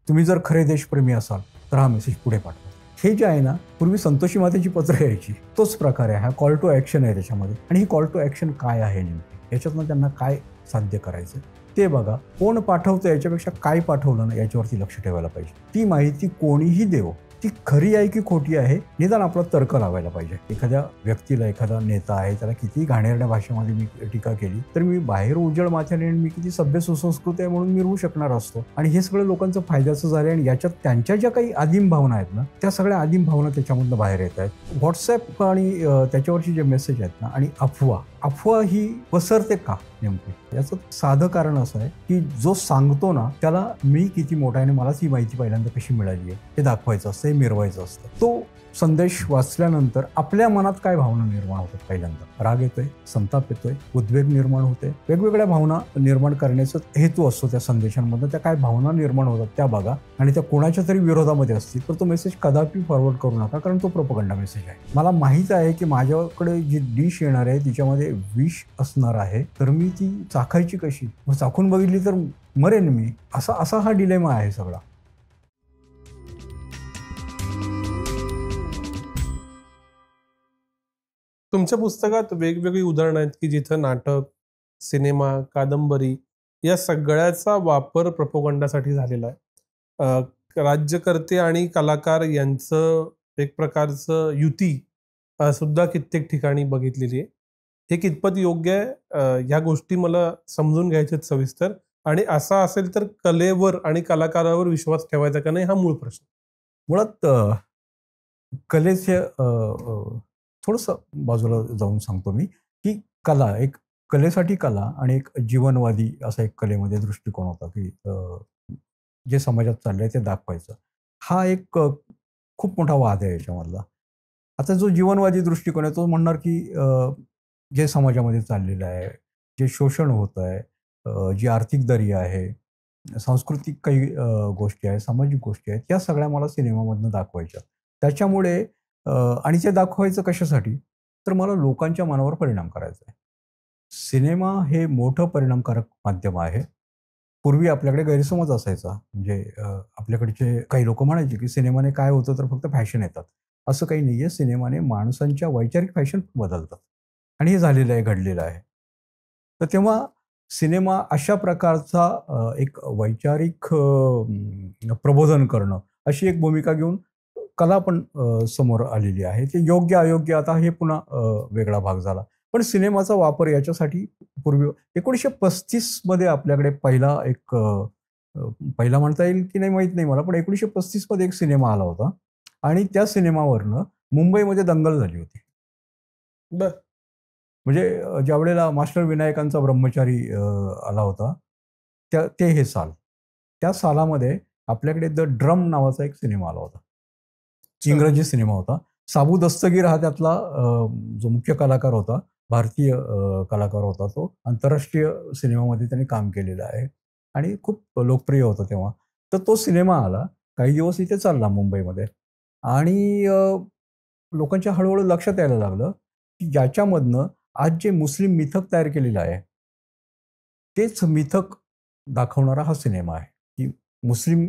तुम्ही जर खरे देशप्रेमी असाल तर हा मेसेज पुढे पाठवा. हे जे आहे ना, पूर्वी संतोषी मातेची पत्र यायची, तोच प्रकार आहे हा. कॉल टू ॲक्शन आहे त्याच्यामध्ये. आणि ही कॉल टू ॲक्शन काय आहे नेमकी, याच्यातनं त्यांना काय साध्य करायचं ते बघा. कोण पाठवतं याच्यापेक्षा काय पाठवलं ना याच्यावरती लक्ष ठेवायला पाहिजे. ती माहिती कोणीही देवो, ती खरी आहे की खोटी आहे निदान आपला तर्क लावायला पाहिजे. एखाद्या व्यक्तीला, एखादा नेता आहे, त्याला किती घाणेरड्या भाषेमध्ये मी टीका केली तर मी बाहेर उजळ माथ्याने मी किती सभ्य सुसंस्कृत आहे म्हणून मी रू शकणार असतो. आणि हे सगळं लोकांचं फायद्याचं झालं आणि याच्यात त्यांच्या ज्या काही आदिम भावना आहेत ना, त्या सगळ्या आदिम भावना त्याच्यामधनं बाहेर येत आहेत. व्हॉट्सॲप आणि त्याच्यावरचे जे मेसेज आहेत ना, आणि अफवा ही पसरते का नेमकी, याचं साधं कारण असं आहे की जो सांगतो ना त्याला मी किती मोठा आहे आणि मलाच ही माहिती पहिल्यांदा कशी मिळाली आहे हे दाखवायचं असतं, हे मिरवायचं असतं. तो संदेश वाचल्यानंतर आपल्या मनात काय भावना निर्माण होतात, पहिल्यांदा राग येतोय, संताप येतोय, उद्वेग निर्माण होते, वेगवेगळ्या भावना निर्माण करण्याचा हेतू असतो त्या संदेशांमधून. त्या काय भावना निर्माण होतात त्या बघा, आणि त्या कोणाच्या तरी विरोधामध्ये असतील तर तो मेसेज कदापि फॉरवर्ड करू नका, कारण तो प्रोपगंडा मेसेज आहे. मला माहीत आहे की माझ्याकडे जी डिश येणार आहे तिच्यामध्ये विष असणार आहे, तर मी ती चाखायची कशी, मग चाखून बघितली तर मरेन मी. असा हा डिलेमा आहे सगळा. तुमच्या पुस्तकात वेगवेगळी उदाहरणं आहेत की जिथं नाटक, सिनेमा, कादंबरी या सगळ्याचा वापर प्रोपगंडासाठी झालेला आहे. राज्यकर्ते आणि कलाकार यांचं एक प्रकारचं युती सुद्धा कित्येक ठिकाणी बघितलेली आहे. हे कितपत योग्य आहे, ह्या गोष्टी मला समजून घ्यायच्या आहेत सविस्तर. आणि असा असेल तर कलेवर आणि कलाकारावर विश्वास ठेवायचा का नाही, हा मूळ प्रश्न. मुळात कलेचे थोडंसं बाजूला जाऊन सांगतो मी, की कला एक, कलेसाठी कला आणि एक जीवनवादी असा एक कलेमध्ये दृष्टिकोन होता, की जे समाजात चाललंय ते दाखवायचं. हा एक खूप मोठा वाद आहे याच्यामधला. आता जो जीवनवादी दृष्टिकोन आहे तो म्हणणार, की जे समाजामध्ये चाललेलं आहे, जे शोषण होत आहे, जी आर्थिक दरी आहे, सांस्कृतिक काही गोष्टी आहेत, सामाजिक गोष्टी आहेत, त्या सगळ्या मला सिनेमामधनं दाखवायच्या. त्याच्यामुळे आणि ते दाखवायचं कशासाठी? तर मला लोकांच्या मनावर परिणाम करायचा आहे. सिनेमा हे मोठं परिणामकारक माध्यम आहे. पूर्वी आपल्याकडे गैरसमज असायचा. म्हणजे आपल्याकडचे काही लोकं म्हणायचे, की सिनेमाने काय होतं तर फक्त फॅशन येतात. असं काही नाहीये. सिनेमाने माणसांच्या वैचारिक फॅशन बदलतात आणि हे झालेलं आहे, घडलेलं आहे. तर तेव्हा सिनेमा अशा प्रकारचा एक वैचारिक प्रबोधन करणं, अशी एक भूमिका घेऊन कला पण समोर आलेली आहे. ते योग्य अयोग्य आता हे पुन्हा वेगळा भाग झाला. पण सिनेमाचा वापर याच्यासाठी पूर्वी 1935 मध्ये आपल्याकडे पहिला एक पहिला म्हणता येईल की नाही माहीत नाही मला, पण 1935 मध्ये एक सिनेमा आला होता आणि त्या सिनेमावरनं मुंबईमध्ये दंगल झाली होती. बरं. म्हणजे ज्यावेळेला मास्टर विनायकांचा ब्रह्मचारी आला होता, ते हे साल. त्या सालामध्ये आपल्याकडे द ड्रम नावाचा एक सिनेमा आला होता. अच्छा. इंग्रजी सिनेमा होता. साबू दस्तगीर हा त्यातला जो मुख्य कलाकार होता, भारतीय कलाकार होता तो. आंतरराष्ट्रीय सिनेमामध्ये त्याने काम केलेलं आहे आणि खूप लोकप्रिय होता तेव्हा. तर तो सिनेमा आला. काही दिवस इथे चालला मुंबईमध्ये आणि लोकांच्या हळू लक्षात यायला लागलं, की ज्याच्यामधनं आज जे मुस्लिम मिथक तयार केलेलं आहे, तेच मिथक दाखवणारा हा सिनेमा आहे, की मुस्लिम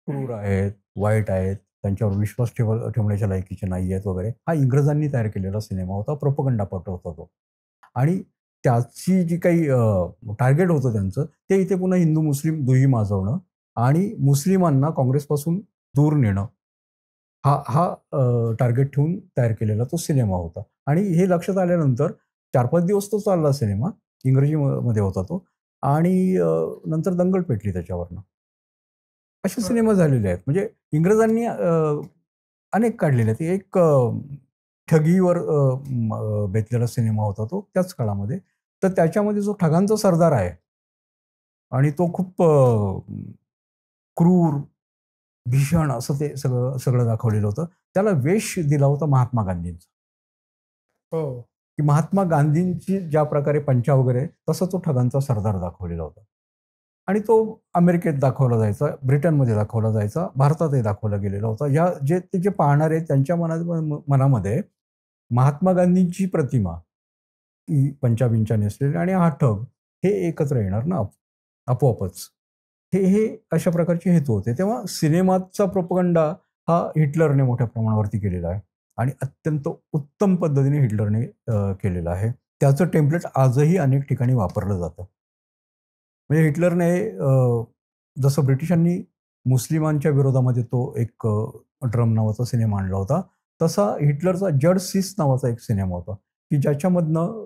क्रूर आहेत, वाईट आहेत, त्यांच्यावर विश्वास ठेवण्याच्या लायकीचे नाही आहेत वगैरे. हा इंग्रजांनी तयार केलेला सिनेमा होता, प्रोपगंडापट होता तो. आणि त्याची जी काही टार्गेट होतं त्यांचं, ते इथे पुन्हा हिंदू-मुस्लिम दुही माजवणं आणि मुस्लिमांना काँग्रेसपासून दूर नेणं. हा टार्गेट ठेवून तयार केलेला तो सिनेमा होता. आणि हे लक्षात आल्यानंतर 4-5 दिवस तो चालला सिनेमा. इंग्रजी मध्ये होता तो आणि नंतर दंगल पेटली त्याच्यावरनं. असे सिनेमा झालेले आहेत. म्हणजे इंग्रजांनी अनेक काढलेले आहेत. एक ठगीवर बेतलेला सिनेमा होता तो त्याच काळामध्ये. तर त्याच्यामध्ये जो ठगांचा सरदार आहे आणि तो खूप क्रूर, भीषण असं ते सगळं सगळं दाखवलेलं होतं. त्याला वेश दिला होता महात्मा गांधींचा. हो. की महात्मा गांधींची ज्या प्रकारे पंचा वगैरे तसा तो ठगांचा सरदार दाखवलेला होता. आणि तो अमेरिकेत दाखवला जायचा, ब्रिटनमध्ये दाखवला जायचा, भारतातही दाखवला गेलेला होता. ते जे पाहणारे त्यांच्या मनामध्ये महात्मा गांधींची प्रतिमा, ही पंचा नेसलेली आणि हा ठग हे एकत्र येणार ना आपोआपच. हे अशा प्रकारचे हेतू होते. तेव्हा सिनेमाचा प्रोपगंडा हा हिटलरने मोठ्या प्रमाणावरती केलेला आहे आणि अत्यंत उत्तम पद्धतीने हिटलरने केलेलं आहे. त्याचं टेम्प्लेट आजही अनेक ठिकाणी वापरलं जातं. म्हणजे हिटलरने जसं ब्रिटिशांनी मुस्लिमांच्या विरोधामध्ये तो एक ड्रम नावाचा सिनेमा आणला होता, तसा हिटलरचा जड सीस नावाचा एक सिनेमा होता, की ज्याच्यामधनं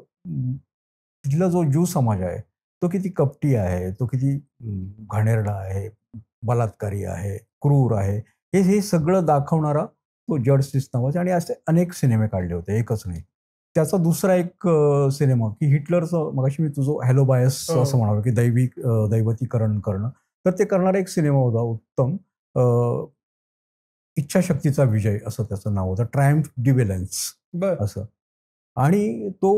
तिथला जो ज्यू समाज आहे, तो किती कपटी आहे, तो किती घाणेरडा आहे, बलात्कारी आहे, क्रूर आहे. हे सगळं दाखवणारा तो जड सीस नावाचा आणि असे अनेक सिनेमे काढले होते, एकच नाही. त्याचा दुसरा एक सिनेमा की हिटलरचं मगाशी मी तुझं हॅलो बायस असं म्हणालो, की दैवतीकरण करणं. तर ते करणारा एक सिनेमा होता उत्तम. इच्छाशक्तीचा विजय असं त्याचं नाव होतं. ट्रायम्फ डी व्हिलन्स बरं. असं. आणि तो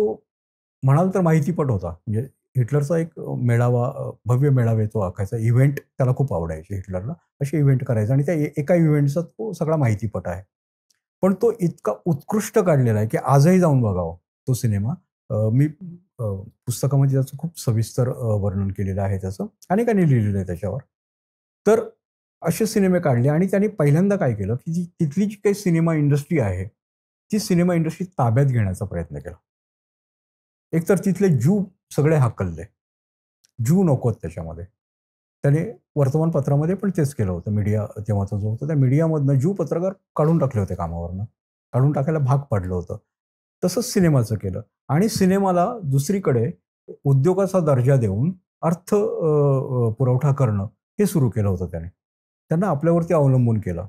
म्हणाल तर माहितीपट होता. म्हणजे हिटलरचा एक मेळावा, भव्य मेळावे तो आखायचा. इव्हेंट त्याला खूप आवडायचे हिटलरला. असे इव्हेंट करायचे आणि त्या एका इव्हेंटचा तो सगळा माहितीपट आहे. पण तो इतका उत्कृष्ट काढलेला आहे, की आजही जाऊन बघावं तो सिनेमा. मी पुस्तकामध्ये त्याचं खूप सविस्तर वर्णन केलेलं आहे त्याचं. अनेकांनी लिहिलेलं आहे त्याच्यावर. तर असे सिनेमे काढले आणि त्यांनी पहिल्यांदा काय केलं, की तिथली जी काही सिनेमा इंडस्ट्री आहे, ती सिनेमा इंडस्ट्री ताब्यात घेण्याचा प्रयत्न केला. एकतर तिथले ज्यू सगळे हाकलले. ज्यू नकोत त्याच्यामध्ये. त्याने वर्तमानपत्रामध्ये पण तेच केलं होतं. मीडिया तेव्हाचा जो होता, त्या मीडियामधनं ज्यू पत्रकार काढून टाकले होते कामावरनं. काढून टाकायला भाग पाडलं होतं. तसंच सिनेमाचं केलं आणि सिनेमाला दुसरीकडे उद्योगाचा दर्जा देऊन पुरवठा करणं हे सुरू केलं होतं त्याने. त्यांना आपल्यावरती अवलंबून केलं.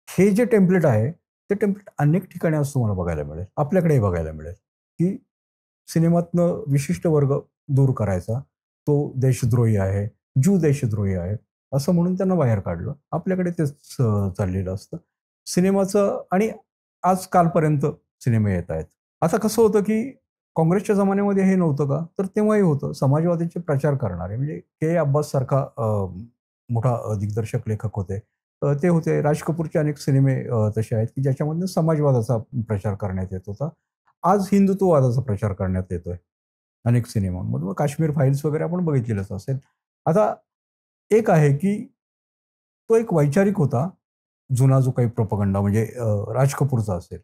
हे जे टेम्प्लेट आहे, ते टेम्प्लेट अनेक ठिकाणी आज तुम्हाला बघायला मिळेल. आपल्याकडेही बघायला मिळेल, की सिनेमातनं विशिष्ट वर्ग दूर करायचा. तो देशद्रोही आहे, ज्यू देशद्रोही आहे, असं म्हणून त्यांना बाहेर काढलं. आपल्याकडे तेच चाललेलं असतं. सिनेमाचं आणि आज कालपर्यंत सिनेमे येत आहेत. आता कसं होतं, की काँग्रेसच्या जमान्यामध्ये हे नव्हतं का? तर तेव्हाही होतं. समाजवादाचे प्रचार करणारे म्हणजे के. अब्बास सारखा मोठा दिग्दर्शक लेखक होते. ते होते. राज कपूरचे अनेक सिनेमे तसे आहेत, की ज्याच्यामधनं समाजवादाचा प्रचार करण्यात येत होता. आज हिंदुत्ववादाचा प्रचार करण्यात येतोय अनेक सिनेमांमधून. मग काश्मीर फाईल्स वगैरे आपण बघितलेलंच असेल. आता एक आहे, की तो एक वैचारिक होता. जुना जो काही प्रोपगंडा म्हणजे राज कपूरचा असेल,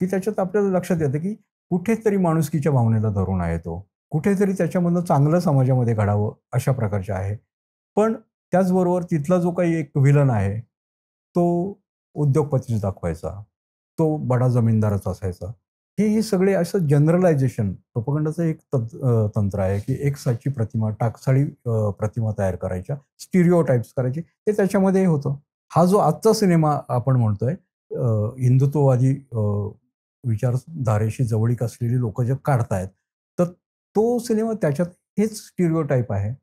की त्याच्यात आपल्याला लक्षात येतं, की कुठेतरी माणुसकीच्या भावनेला धरून आहे तो. कुठेतरी त्याच्यामधनं चांगलं समाजामध्ये घडावं अशा प्रकारचे आहे. पण त्याचबरोबर तिथला जो काही एक व्हिलन आहे, तो उद्योगपतीच दाखवायचा. तो बडा जमीनदारच असायचा. हे सगळे असं जनरलायझेशन प्रोपगंडाचं एक तंत्र आहे, की एक साची प्रतिमा, टाकसाळी प्रतिमा तयार करायच्या, स्टिरिओटाइप्स करायचे, ते त्याच्यामध्ये होतं. हा जो आजचा सिनेमा आपण म्हणतोय हिंदुत्ववादी विचारधारेशी जवळीक असलेली लोकं जे काढतायत, तर तो सिनेमा त्याच्यात हेच स्टिरिओटाइप आहे.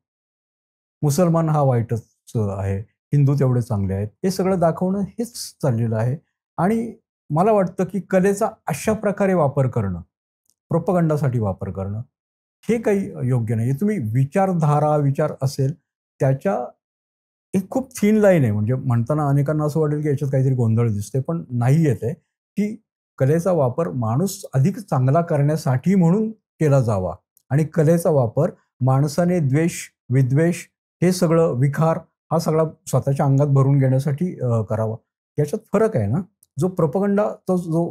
मुसलमान हा वाईटच आहे, हिंदू तेवढे चांगले आहेत. हे सगळं दाखवणं हेच चाललेलं आहे आणि मला वाटतं, की कलेचा अशा प्रकारे वापर करणं, प्रोपगंडासाठी वापर करणं, हे काही योग्य नाही. तुम्ही विचार असेल त्याच्या एक खूप थिन लाईन आहे. म्हणजे म्हणताना अनेकांना असं वाटेल, की याच्यात काहीतरी गोंधळ दिसतोय, पण नाही येत आहे, की कलेचा वापर माणूस अधिक चांगला करण्यासाठी म्हणून केला जावा आणि कलेचा वापर माणसाने द्वेष, विद्वेष हे सगळं विकार हा सगळा स्वतःच्या अंगात भरून घेण्यासाठी करावा. याच्यात फरक आहे ना. जो प्रोपगंडा तो जो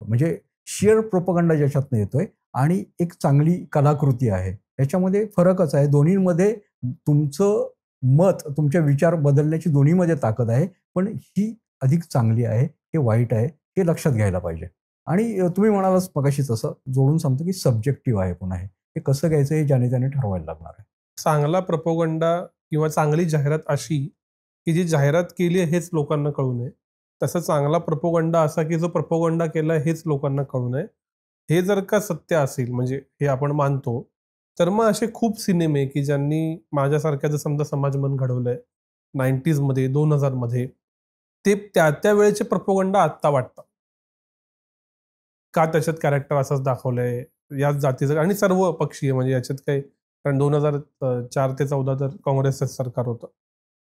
म्हणजे शिअर प्रोपगंडा ज्याच्यातनं येतोय आणि एक चांगली कलाकृती आहे. याच्यामध्ये फरकच आहे. दोन्हीमध्ये तुमचं मत, तुमचे विचार बदलण्याची दोन्हीमध्ये ताकद आहे. पण ही अधिक चांगली आहे, हे वाईट आहे, हे लक्षात घ्यायला पाहिजे. आणि तुम्ही म्हणालात मगाशी तसं जोडून सांगतो, की सब्जेक्टिव्ह आहे पुन्हा हे. हे कसं घ्यायचं हे ज्याने त्याने ठरवायला लागणार आहे. चांगला प्रोपगंडा किंवा चांगली जाहिरात अशी, की जी जाहिरात केली आहे हेच लोकांना कळू नये. तसा चांगला प्रोपगंडा असा, की जो प्रोपगंडा केलाय हेच लोकांना कळू नये. हे जर का सत्य असेल म्हणजे हे आपण मानतो, तर मग असे खूप सिनेमे, की ज्यांनी माझ्यासारख्याचं समजा समाजमन घडवलंय 90s मध्ये, 2000 मध्ये, ते त्या वेळेचे प्रोपगंडा आत्ता वाटतात. का त्याच्यात कॅरेक्टर असंच दाखवलंय, याच जातीचं आणि सर्व पक्षीय म्हणजे याच्यात काही कारण 2004 ते 14 तर काँग्रेसचं सरकार होतं.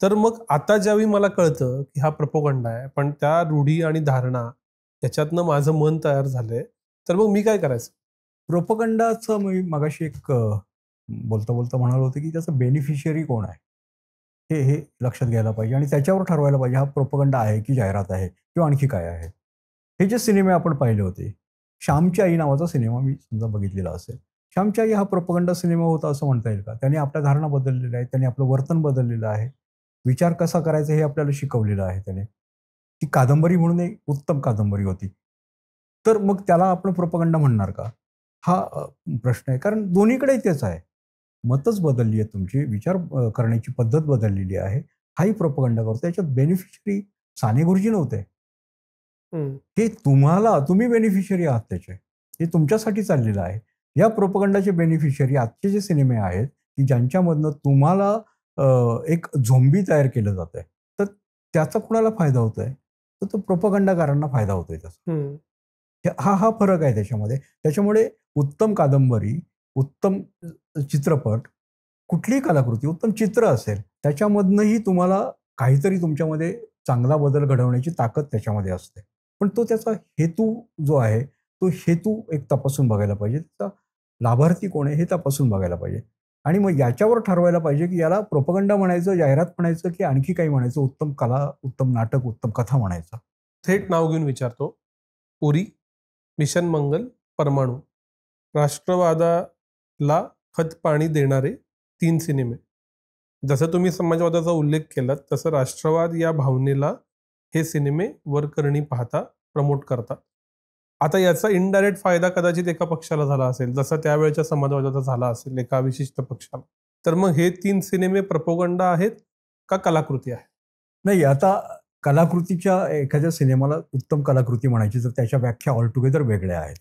तर मग आता ज्यावेळी मला कळतं, की हा प्रोपगंडा आहे, पण त्या रूढी आणि धारणा त्याच्यातनं माझं मन तयार झालंय, तर मग मी काय करायचं? प्रोपगंडाचं मी मगाशी एक बोलता-बोलता म्हणालो होतो, की त्याचं बेनिफिशियरी कोण आहे? हे हे लक्षात घ्यायला पाहिजे आणि त्याच्यावर ठरवायला पाहिजे हा प्रोपगंडा आहे की जाहिरात आहे किंवा आणखी काय आहे. हे जे सिनेमे आपण पाहिले होते, श्यामची आई नावाचा सिनेमा मी समजा बघितलेला असेल. श्यामची आई हा प्रोपगंडा सिनेमा होता असं म्हणता येईल का? त्याने आपल्या धारणा बदललेल्या आहेत, त्याने आपलं वर्तन बदललेलं आहे. विचार कसा करायचा हे आपल्याला शिकवलेलं आहे त्याने. ती कादंबरी म्हणून एक उत्तम कादंबरी होती. तर मग त्याला आपण प्रोपगंडा म्हणणार का? हा प्रश्न आहे. कारण दोन्हीकडे तेच आहे. मतच बदलली आहे तुमची, विचार करण्याची पद्धत बदललेली आहे. हाही प्रोपगंडा करतो. त्याच्यात बेनिफिशियरी साने गुरुजी नव्हते. हं. हे तुम्ही बेनिफिशियरी आहात त्याचे. हे तुमच्यासाठी चाललेलं आहे. या प्रोपगंडाचे बेनिफिशियरी आजचे जे सिनेमे आहेत, की ज्यांच्यामधनं तुम्हाला एक झोंबी तयार केलं जातंय. तर त्याचा कुणाला फायदा होतोय? तर तो प्रोपगंडाकारांना फायदा होतोय त्याचा. हं. हा फरक आहे त्याच्यामध्ये. त्याच्यामुळे उत्तम कादंबरी, उत्तम चित्रपट, कुठलीही कलाकृती, उत्तम चित्र असेल, त्याच्यामधनंही तुम्हाला काहीतरी तुमच्यामध्ये चांगला बदल घडवण्याची ताकद त्याच्यामध्ये असते. पण तो त्याचा हेतू जो आहे, तो हेतू एक तपासून बघायला पाहिजे. त्याचा लाभार्थी कोण आहे हे तपासून बघायला पाहिजे. आणि मग याच्यावर ठरवायला पाहिजे, की याला प्रोपगंडा म्हणायचं, जाहिरात म्हणायचं, की आणखी काही म्हणायचं, उत्तम कला, उत्तम नाटक, उत्तम कथा म्हणायचं. थेट नाव घेऊन विचारतो. उरी, मिशन मंगल, परमाणू. राष्ट्रवादाला खतपाणी देणारे 3 सिनेमे. जसं तुम्ही समाजवादाचा उल्लेख केलात, तसं राष्ट्रवाद या भावनेला हे सिनेमे वरकरणी पाहता प्रमोट करतात. आता याचा इनडायरेक्ट फायदा कदाचित एका पक्षाला झाला असेल, जसा त्यावेळच्या समाजवादाचा झाला असेल एका विशिष्ट पक्षाला. तर मग हे 3 सिनेमे प्रोपगंडा आहेत का कलाकृती आहे? नाही, आता कलाकृतीच्या एखाद्या सिनेमाला उत्तम कलाकृती म्हणायची तर त्याच्या व्याख्या ऑलटुगेदर वेगळ्या आहेत.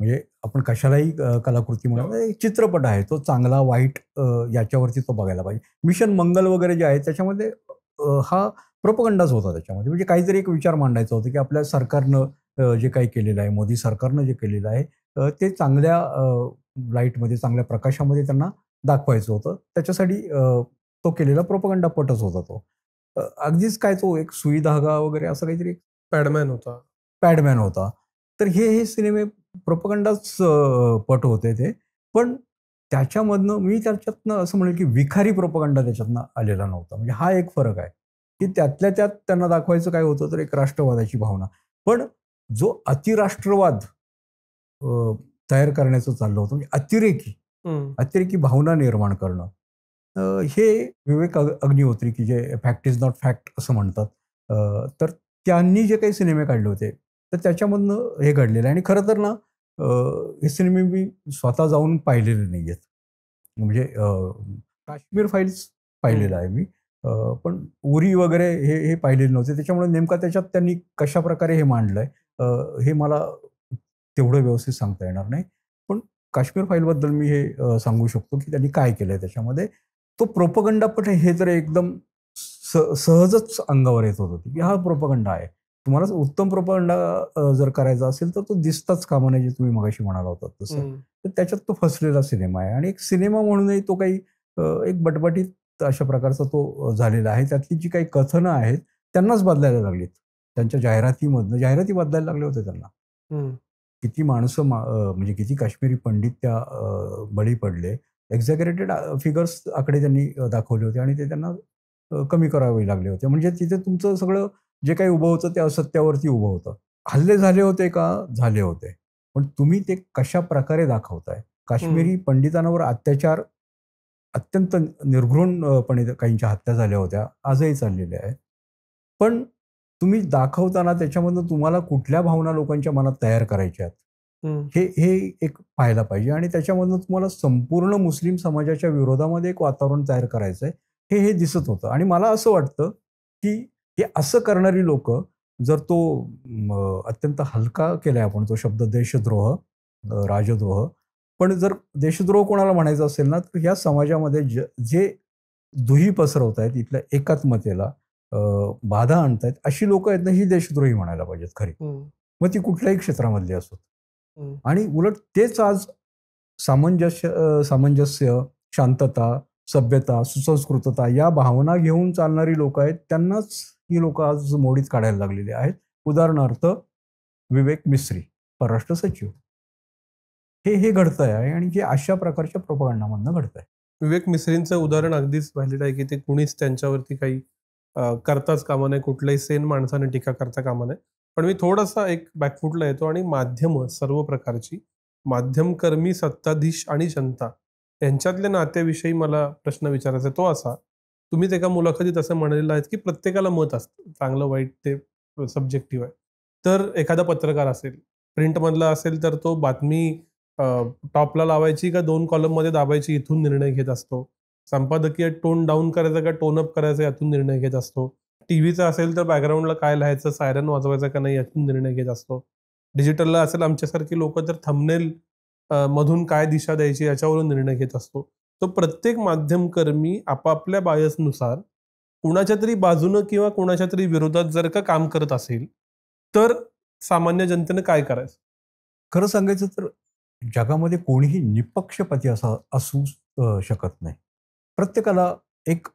म्हणजे आपण कशालाही कलाकृती म्हणू, एक चित्रपट आहे तो चांगला वाईट याच्यावरती तो बघायला पाहिजे. मिशन मंगल वगैरे जे आहे त्याच्यामध्ये हा प्रोपगंडाच होता त्याच्यामध्ये. म्हणजे काहीतरी एक विचार मांडायचा होता, की आपल्या सरकारनं जे काही केलेलं आहे, मोदी सरकारनं जे केलेलं आहे ते चांगल्या लाईटमध्ये, चांगल्या प्रकाशामध्ये त्यांना दाखवायचं होतं. त्याच्यासाठी तो केलेला प्रोपगंडापटच होता तो. अगदीच काय तो एक सुई धागा वगैरे असं काहीतरी पॅडमॅन होता. पॅडमॅन होता. तर हे सिनेमे प्रोपगंडाच पट होते ते. पण त्याच्यामधनं मी त्याच्यातनं असं म्हणेल, की विखारी प्रोपगंडा त्याच्यातनं आलेला नव्हता. म्हणजे हा एक फरक आहे, की त्यातल्या त्यात त्यांना दाखवायचं काय होतं तर एक राष्ट्रवादाची भावना. पण जो अतिराष्ट्रवाद अ, तयार करण्याचं चाललं होतं म्हणजे हं. अतिरेकी भावना निर्माण करणं. अ, हे विवेक अग्निहोत्री की जे फॅक्ट इज नॉट फॅक्ट असं म्हणतात. तर त्यांनी जे काही सिनेमे काढले होते, तर त्याच्यामधनं हे घडलेलं आहे आणि खरं तर ना हे सिनेमे मी स्वतः जाऊन पाहिलेले नाहीयेत. म्हणजे काश्मीर फाईल्स पाहिलेलं हं. आहे मी. पण उरी वगैरे हे पाहिलेले नव्हते. त्याच्यामुळे नेमका त्याच्यात त्यांनी कशाप्रकारे हे मांडलंय हे मला तेवढं व्यवस्थित सांगता येणार नाही. पण काश्मीर फाईलबद्दल मी हे सांगू शकतो, की त्यांनी काय केलंय त्याच्यामध्ये. तो प्रोपगंडापट हे तर एकदम सहजच अंगावर येत होतं, की हा प्रोपगंडा आहे. तुम्हाला उत्तम प्रोपगंडा जर करायचा असेल, तर तो दिसताच कामा नये, जे तुम्ही मगाशी म्हणाला होतात तसं. हं. तर त्याच्यात तो फसलेला सिनेमा आहे आणि एक सिनेमा म्हणूनही तो काही एक बटबटीत अशा प्रकारचा तो झालेला आहे. त्यातली जी काही कथनं आहेत, त्यांनाच बदलायला लागलीत. त्यांच्या जाहिराती बदलायला लागल्या होत्या त्यांना. हं. किती माणसं म्हणजे किती काश्मीरी पंडित त्या बळी पडले. एक्झॅगरेटेड फिगर्स आकडे त्यांनी दाखवले होते आणि ते त्यांना कमी करावे लागले होते. म्हणजे तिथे तुमचं सगळं जे काही उभं होतं ते असत्यावरती उभं होतं. हल्ले झाले होते का? झाले होते. पण तुम्ही ते कशाप्रकारे दाखवताय? हं. काश्मीरी पंडितांवर अत्याचार अत्यंत निर्घृणपणे काहींच्या हत्या झाल्या होत्या. आजही चाललेल्या आहेत. पण तुम्ही दाखवताना त्याच्यामधनं तुम्हाला कुठल्या भावना लोकांच्या मनात तयार करायच्या आहेत, हं. हे एक पाहायला पाहिजे आणि त्याच्यामधनं तुम्हाला संपूर्ण मुस्लिम समाजाच्या विरोधामध्ये एक वातावरण तयार करायचं आहे, हे दिसत होतं आणि मला असं वाटतं, की हे असं करणारी लोकं जर तो अत्यंत हलका केलाय आपण तो शब्द देशद्रोह, राजद्रोह. पण जर देशद्रोह कोणाला म्हणायचा असेल ना, तर ह्या समाजामध्ये जे दुही पसरवतायत, इथल्या एकात्मतेला बाधा आणतायत, अशी लोकं आहेत ना, ही देशद्रोही म्हणायला पाहिजेत खरी. हं. मग ती कुठल्याही क्षेत्रामधली असोत. हं. आणि उलट तेच आज सामंजस्य, शांतता, सभ्यता, सुसंस्कृतता या भावना घेऊन चालणारी लोकं आहेत. त्यांनाच ही लोकं आज मोडीत काढायला लागलेली आहेत. उदाहरणार्थ विवेक मिस्री, परराष्ट्र सचिव. हे घडतंय आहे आणि जे अशा प्रकारच्या प्रोपगंडामधनं घडतंय. विवेक मिसरींचं उदाहरण अगदीच व्हॅलिड आहे की ते कुणीच त्यांच्यावरती काही करताच कामा नये, कुठल्याही सेन माणसाने टीका करता कामा नये. पण मी थोडासा एक बॅकफूटला येतो आणि माध्यमं सर्व प्रकारची, माध्यमकर्मी, सत्ताधीश आणि जनता यांच्यातल्या नात्याविषयी मला प्रश्न विचारायचा आहे. तो असा, तुम्हीच एका मुलाखतीत असं म्हणालेलं आहेत की प्रत्येकाला मत असतं, चांगलं वाईट ते सब्जेक्टिव्ह आहे. तर एखादा पत्रकार असेल, प्रिंटमधला असेल तर तो बातमी टॉपला लावायची का 2 कॉलममध्ये दाबायची इथून निर्णय घेत असतो. संपादकीय टोन डाऊन करायचा का टोन अप करायचा यातून निर्णय घेत असतो. टीव्हीचा असेल तर बॅकग्राऊंडला काय लिहायचं, सायरन वाजवायचा का नाही यातून निर्णय घेत असतो. डिजिटलला असेल आमच्यासारखी लोकं तर थंबनेल मधून काय दिशा द्यायची याच्यावरून निर्णय घेत असतो. तो प्रत्येक माध्यमकर्मी आपापल्या बायसनुसार कुणाच्या तरी बाजूनं किंवा कुणाच्या तरी विरोधात जर का काम करत असेल, तर सामान्य जनतेनं काय करायचं? खरं सांगायचं तर जगामध्ये कोणीही निपक्षपाती असा असू शकत नाही. प्रत्येकाला एक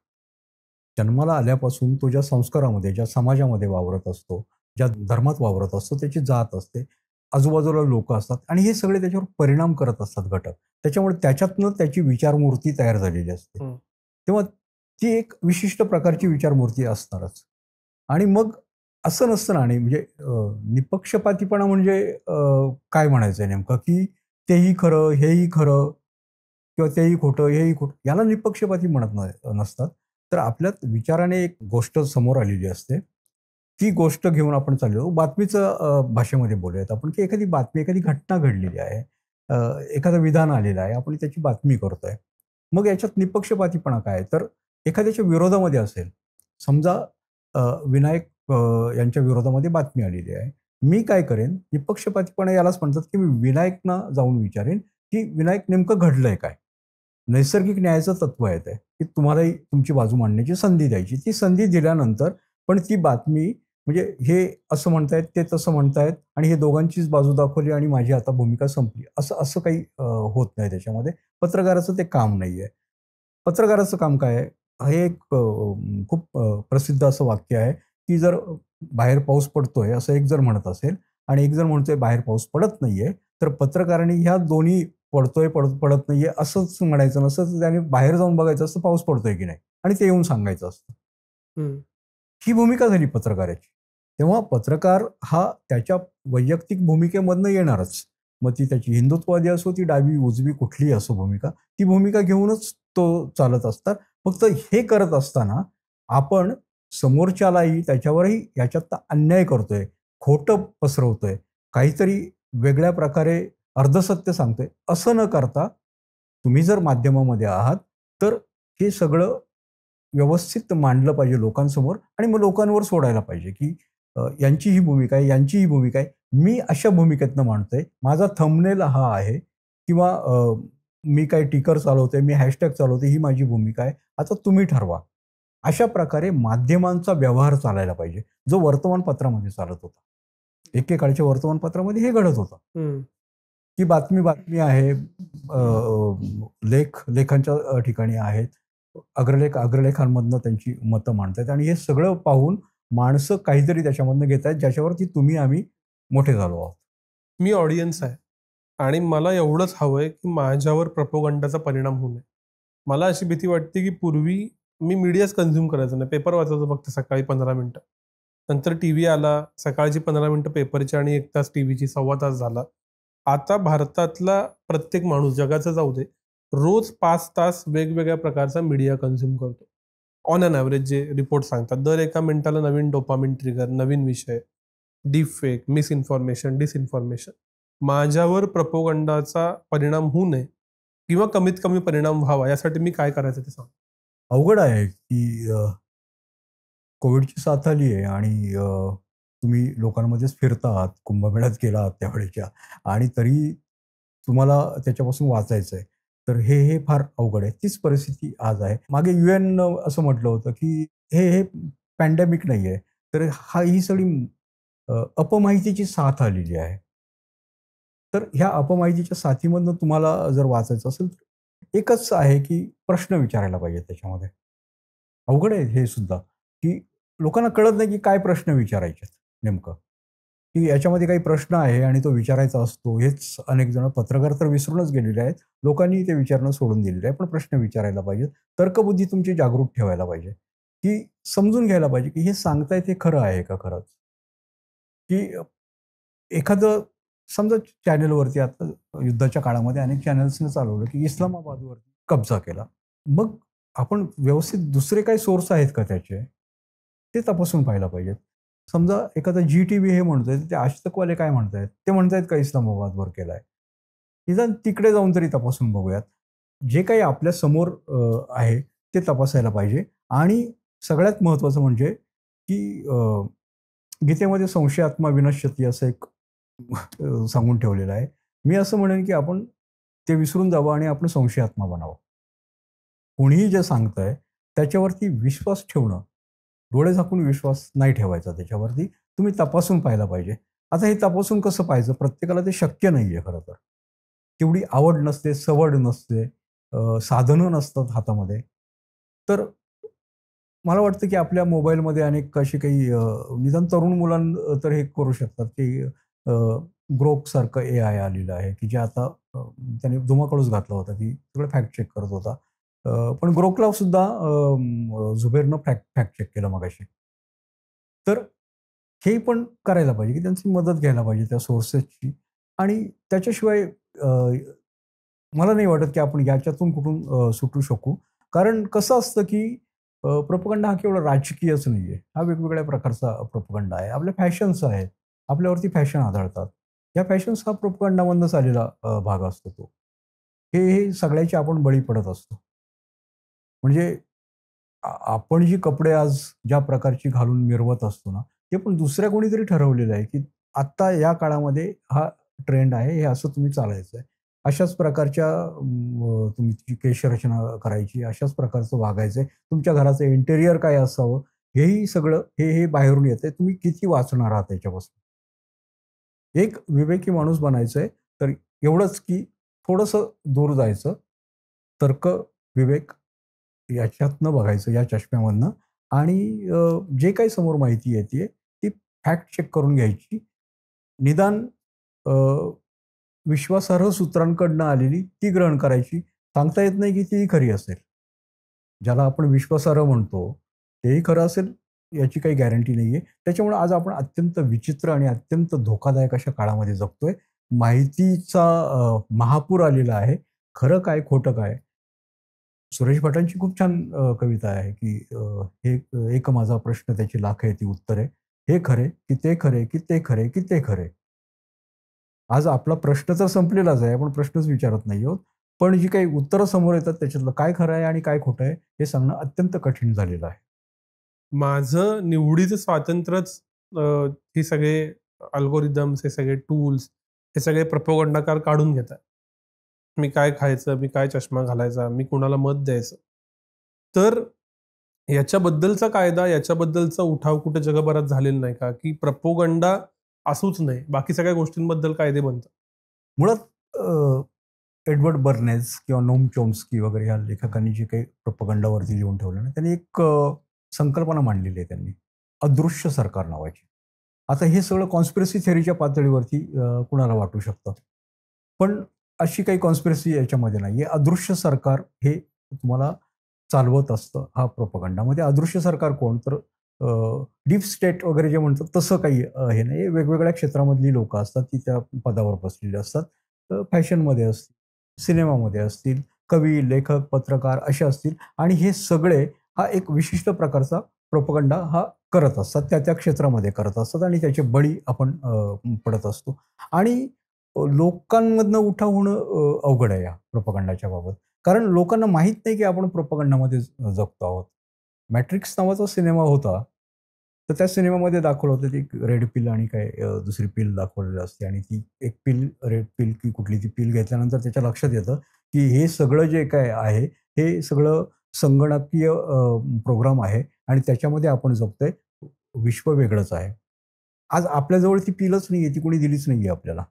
जन्माला आल्यापासून तो ज्या संस्कारामध्ये, ज्या समाजामध्ये वावरत असतो, ज्या धर्मात वावरत असतो, त्याची जात असते. आजूबाजूला लोकं असतात आणि हे सगळे त्याच्यावर परिणाम करत असतात घटक. त्याच्यामुळे त्याच्यातनं त्याची विचारमूर्ती तयार झालेली असते. हं. तेव्हा ती एक विशिष्ट प्रकारची विचारमूर्ती असणारच. आणि मग असं नसतं ना आणि म्हणजे निपक्षपातीपणा म्हणजे काय म्हणायचंय नेमकं, की तेही खरं, हेही खरं किंवा तेही खोटं, हेही खोटं. याला निपक्षपाती म्हणत नसतात. तर आपल्यात विचाराने एक गोष्ट समोर आलेली असते. ती गोष्ट घेऊन आपण चाललो. बातमीचं भाषेमध्ये बोलूयात आपण, की एखादी बातमी, एखादी घटना घडलेली आहे. अ, एखादं विधान आलेलं आहे. आपण त्याची बातमी करतोय. मग याच्यात निपक्षपातीपणा काय? तर एखाद्याच्या विरोधामध्ये असेल. समजा विनायक यांच्या विरोधामध्ये बातमी आलेली आहे. मी काय करेन, निपक्षपातीपणा यालाच म्हणतात, की मी विनायकना जाऊन विचारेन, की विनायक नेमकं घडलंय काय? नैसर्गिक न्यायाचं तत्व आहे ते, की तुम्हालाही तुमची बाजू मांडण्याची संधी द्यायची. ती संधी दिल्यानंतर पण ती बातमी म्हणजे हे असं म्हणतायत, ते तसं म्हणतायत आणि हे दोघांचीच बाजू दाखवली आणि माझी आता भूमिका संपली. असं असं काही होत नाही त्याच्यामध्ये. पत्रकाराचं ते काम नाहीये. पत्रकाराचं काम काय आहे? हे एक खूप प्रसिद्ध असं वाक्य आहे, की जर बाहेर पाऊस पडतोय असं एक जर म्हणत असेल आणि एक जर म्हणतोय बाहेर पाऊस पडत नाहीये, तर पत्रकारांनी ह्या दोन्ही पडतोय, पडत नाहीये असंच म्हणायचं नसतं, तर त्याने बाहेर जाऊन बघायचं असतं पाऊस पडतोय की नाही आणि ते येऊन सांगायचं असतं. हं. ही भूमिका झाली पत्रकाराची. तेव्हा पत्रकार हा त्याच्या वैयक्तिक भूमिकेमधनं येणारच. मग ती त्याची हिंदुत्ववादी असो, ती डावी, उजवी कुठलीही असो भूमिका, ती भूमिका घेऊनच तो चालत असतात. फक्त हे करत असताना आपण समोरच्यालाही त्याच्यावरही ह्याच्यात अन्याय करतोय, खोटं पसरवतोय, काहीतरी वेगळ्या प्रकारे अर्धसत्य सांगतोय, असं न करता तुम्ही जर माध्यमामध्ये आहात, तर हे सगळं व्यवस्थित मांडलं पाहिजे लोकांसमोर आणि मग लोकांवर सोडायला पाहिजे, की यांची ही भूमिका आहे, यांची ही भूमिका आहे. मी अशा भूमिकेतनं मांडतोय. माझा थंबनेल हा आहे किंवा मी काही टिकर चालवतोय, मी हॅशटॅग चालवतोय, ही माझी भूमिका आहे. आता तुम्ही ठरवा. अशा प्रकारे माध्यमांचा व्यवहार चालायला पाहिजे, जो वर्तमानपत्रामध्ये चालत होता. एकेकाळच्या वर्तमानपत्रामध्ये हे घडत होतं. हं. ती बातमी बातमी आहे. लेखांच्या ठिकाणी आहेत. अग्रलेखांमधनं त्यांची मतं मांडतायत आणि हे सगळं पाहून माणसं काहीतरी त्याच्यामधनं घेतायत, ज्याच्यावरती तुम्ही आम्ही मोठे झालो आहोत. मी ऑडियन्स आहे आणि मला एवढंच हवंय, की माझ्यावर प्रोपगंडाचा परिणाम होऊ नये. मला अशी भीती वाटते, की पूर्वी मी मीडियाच कन्झ्युम करायचो नाही. पेपर वाचायचो फक्त सकाळी 15 मिनिटं. नंतर टीव्ही आला, सकाळची 15 मिनिटं पेपरची आणि 1 तास टीव्हीची, सव्वा तास झाला. आता भारतातला प्रत्येक माणूस, जगाचं जाऊ दे, रोज 5 तास वेगवेगळ्या प्रकारचा मीडिया कन्झ्युम करतो. ऑन एन एव्हरेज जे रिपोर्ट सांगतात. दर एका मिनिटाला नवीन डोपामाइन ट्रिगर, नवीन विषय, डीप फेक, मिसइन्फॉर्मेशन, डिसइन्फॉर्मेशन. माझ्यावर प्रोपगंडाचा परिणाम होऊ नये किंवा कमीत कमी परिणाम व्हावा यासाठी मी काय करायचं ते सांगा? अवघड आहे, की कोविडची साथ आली आहे आणि तुम्ही लोकांमध्येच फिरता आहात, कुंभमेळ्यात गेला आहात त्यावेळेच्या आणि तरी तुम्हाला त्याच्यापासून वाचायचं आहे. तर हे फार अवघड आहे. तीच परिस्थिती आज आहे. मागे UN असं म्हटलं होतं, की हे पॅन्डेमिक नाही आहे. तर ही सगळी अपमाहितीची साथ आलेली आहे. तर ह्या अपमाहितीच्या साथीमधनं तुम्हाला जर वाचायचं असेल, तर एकच आहे, की प्रश्न विचारायला पाहिजे त्याच्यामध्ये. अवघड आहे हे सुद्धा, की लोकांना कळत नाही, की काय प्रश्न विचारायचे नेमकं. की याच्यामध्ये काही प्रश्न आहे आणि तो विचारायचा असतो. हेच अनेक जण पत्रकार तर विसरूनच गेलेले आहेत. लोकांनी ते विचारणं सोडून दिलेलं आहे. पण प्रश्न विचारायला पाहिजे. तर्कबुद्धी तुमची जागरूक ठेवायला पाहिजे, की समजून घ्यायला पाहिजे, की हे सांगतायत हे खरं आहे का खरंच? की एखादं समजा चॅनलवरती आता युद्धाच्या काळामध्ये अनेक चॅनल्सने चालवलं, की इस्लामाबादवरती कब्जा केला. मग आपण व्यवस्थित दुसरे काही सोर्स आहेत का त्याचे? ते तपासून पाहायला पाहिजेत. समजा एखादा जी-टीव्ही हे म्हणतोय, तर ते आजतकवाले काय म्हणतायत? ते म्हणतायत का इस्लामाबादवर केलाय? निदान तिकडे जाऊन तरी तपासून बघूयात. जे काही आपल्या समोर आहे ते तपासायला पाहिजे आणि सगळ्यात महत्त्वाचं म्हणजे, की गीतेमध्ये संशयात्मा विनश्यती असं एक सांगून ठेवलेलं आहे. मी असं म्हणेन, की आपण ते विसरून जावं आणि आपण संशयात्मा बनावं. कोणीही जे सांगतंय त्याच्यावरती विश्वास ठेवणं, डोळे झाकून विश्वास नाही ठेवायचा त्याच्यावरती. तुम्ही तपासून पाहायला पाहिजे. आता हे तपासून कसं पाहायचं? प्रत्येकाला ते शक्य नाहीये खरं तर. तेवढी आवड नसते, सवड नसते, साधनं नसतात हातामध्ये. तर मला वाटतं, की आपल्या मोबाईलमध्ये अनेक अशी काही निदान तरुण तर हे करू शकतात, की ग्रोकसारखं एआय आलेलं आहे, की जे आता त्याने धुमाकूळच घातला होता, की सगळं फॅक्ट चेक करत होता. पण ग्रोकला सुद्धा झुबैरनं फॅक्ट चेक केलं मगाशी. तर हे पण करायला पाहिजे, की त्यांची मदत घ्यायला पाहिजे त्या सोर्सेसची आणि त्याच्याशिवाय मला नाही वाटत, की आपण याच्यातून कुठून सुटू शकू. कारण कसं असतं, की प्रोपगंडा हा केवळ राजकीयच नाहीये. हा वेगवेगळ्या प्रकारचा प्रोपगंडा आहे. आपल्या फॅशन्स आहेत. आपल्यावरती फॅशन आढळतात. या फॅशन्स हा प्रोपगंडामधूनच आलेला भाग असतो तो. हे सगळ्याचे आपण बळी पडत असतो. म्हणजे आपण जी कपडे आज ज्या प्रकारची घालून मिरवत असतो ना, ते पण दुसऱ्या कोणीतरी ठरवलेलं आहे, की आत्ता या काळामध्ये हा ट्रेंड आहे, हे असं तुम्ही चालायचं आहे. अशाच प्रकारच्या तुमची केशरचना करायची, अशाच प्रकारचं वागायचं आहे. तुमच्या घराचं इंटेरियर काय असावं, हेही सगळं हे बाहेरून येतंय. तुम्ही किती वाचणार आहात याच्यापासून? एक विवेकी माणूस बनायचं आहे, तर एवढंच की थोडंसं दूर जायचं. तर्क, विवेक याच्यातनं बघायचं, या चष्म्यामधनं आणि जे काही समोर माहिती येतीये, ती फॅक्ट चेक करून घ्यायची. निदान अ, विश्वासार्ह सूत्रांकडनं आलेली ती ग्रहण करायची. सांगता येत नाही की तीही खरी असेल. ज्याला आपण विश्वासार्ह म्हणतो, तेही खरं असेल याची काही गॅरंटी नाहीये. त्याच्यामुळे आज आपण अत्यंत विचित्र आणि अत्यंत धोकादायक अशा काळामध्ये जगतोय. माहितीचा महापूर आलेला आहे. खरं काय, खोटं काय? सुरेश भटांची खूप छान कविता आहे, की "हे एक माझा प्रश्न त्याची लाख ती उत्तरे. हे खरे, की ते खरे, की ते खरे, की ते खरे?" आज आपला प्रश्न तर संपलेलाच आहे. आपण प्रश्नच विचारत नाही आहोत. पण जी काही उत्तरं समोर येतात त्याच्यातलं काय खरं आहे आणि काय खोटं आहे, हे सांगणं अत्यंत कठीण झालेलं आहे. माझं निवडीचं स्वातंत्र्यच अ, हे सगळे अल्गोरिदम्स, हे सगळे टूल्स, हे सगळे प्रोपगंडाकार काढून घेतात. मी काय खायचं, मी काय चष्मा घालायचा, मी कुणाला मत द्यायचं. तर याच्याबद्दलचा कायदा, याच्याबद्दलचा उठाव कुठे जगभरात झालेला नाही का? की प्रोपगंडा असूच नये. बाकी सगळ्या गोष्टींबद्दल कायदे बनतात. मुळात एडवर्ड बर्नेज किंवा नोम चॉम्स्की वगैरे ह्या लेखकांनी जे काही प्रोपगंडावरती लिहून ठेवलं ना, त्यांनी एक संकल्पना मांडलेली आहे त्यांनी. अदृश्य सरकार नावाची. आता हे सगळं कॉन्स्पिरसी थिअरीच्या पातळीवरती कुणाला वाटू शकतं. पण अशी काही कॉन्स्पिरसी याच्यामध्ये नाहीये. अदृश्य सरकार हे तुम्हाला चालवत असतं हा प्रोपगंडामध्ये. अदृश्य सरकार कोण? तर डीप स्टेट वगैरे जे म्हणतात तसं काही हे नाही. वेगवेगळ्या क्षेत्रामधली लोकं असतात, ती त्या पदावर बसलेली असतात. फॅशनमध्ये असतील, सिनेमामध्ये असतील, कवी, लेखक, पत्रकार असे असतील आणि हे सगळे हा एक विशिष्ट प्रकारचा प्रोपगंडा हा करत असतात. त्या क्षेत्रामध्ये करत असतात आणि त्याचे बळी आपण पडत असतो. आणि लोकांमधनं उठाव होणं अवघड आहे या प्रोपगंडाच्या बाबत. कारण लोकांना माहीत नाही की आपण प्रोपगंडामध्ये जगतो आहोत. मॅट्रिक्स नावाचा सिनेमा होता. तर त्या सिनेमामध्ये दाखवलं होतं ती रेड पिल आणि काय दुसरी पिल दाखवलेली असते आणि ती एक पिल रेड पिल की कुठली ती पिल घेतल्यानंतर त्याच्या लक्षात येतं, की हे सगळं जे काय आहे, हे सगळं संगणकीय प्रोग्राम आहे आणि त्याच्यामध्ये आपण जगतोय. विश्व वेगळंच आहे. आज आपल्याजवळ ती पिलच नाहीये, ती कोणी दिलीच नाहीये आपल्याला.